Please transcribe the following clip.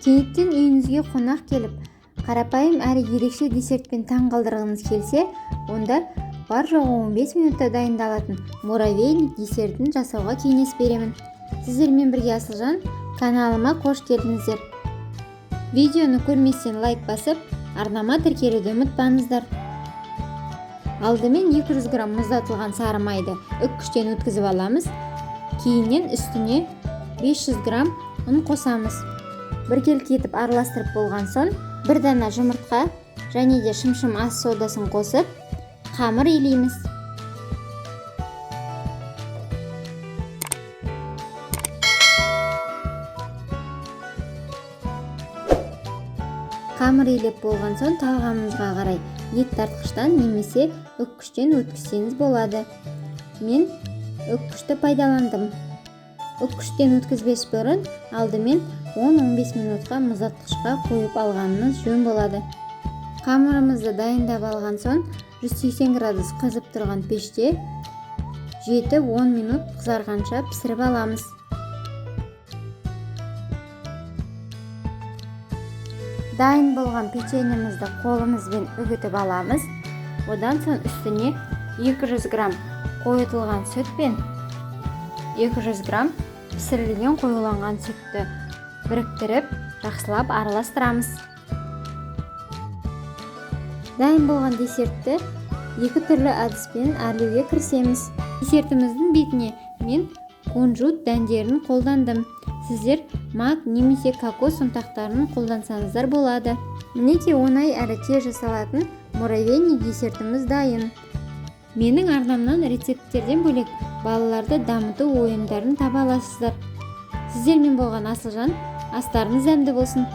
Кенеттен үйіңізге қонақ келіп, қарапайым әрі ерекше десертпен таң қалдырғыңыз келсе, онда бар жоғы 15 минутта дайындалатын муравейник десертін жасауға кеңес беремін. Сіздермен бірге Асылжан, каналыма қош келдіңіздер. Видеоны көрместен лайк басып, арнама тіркелуді ұмытпаңыздар. Алдымен 200 грамм мұздатылған сары майды үккіштен өткізіп аламыз. Кейіннен үстіне 500 грамм ұн қосамыз. Біркелкі етіп араластырып болған соң, бір дана жұмыртқа және де шымшым ас содасын қосып, қамыр илейміз. Қамыр илеп болған соң талғамыңызға қарай ет тартқыштан немесе үккіштен өткізсеңіз болады. Мен үккішті пайдаландым. Үккіштен өткізбес бұрын алдымен 10-15 минутқа мұздатқышқа қойып алғанымыз жөн болады. Қамырымызды дайындап алған соң 180 градус қызып тұрған пеште 7-10 минут қызарғанша пісіріп аламыз. Дайын болған печеньемізді қолымызбен үгітіп аламыз. Одан соң үстіне 200 грамм қойытылған сүт пен 200 грамм пісірілген қоюланған сүтті біріктіріп, жақсылап араластырамыз. Дайын болған десертті екі түрлі әдіспен әрлеуге кірісеміз. Десертіміздің бетіне мен кунжут дәндерін қолдандым. Сіздер мак немесе кокос ұнтақтарын қолдансаңыздар болады. Мінекей оңай әрі тез жасалатын муравейник десертіміз дайын. Менің арнамнан рецепттерден бөлек балаларды дамыту ойындарын таба аласыздар. Сіздермен болған Асылжан, астарыңыз дәмді болсын.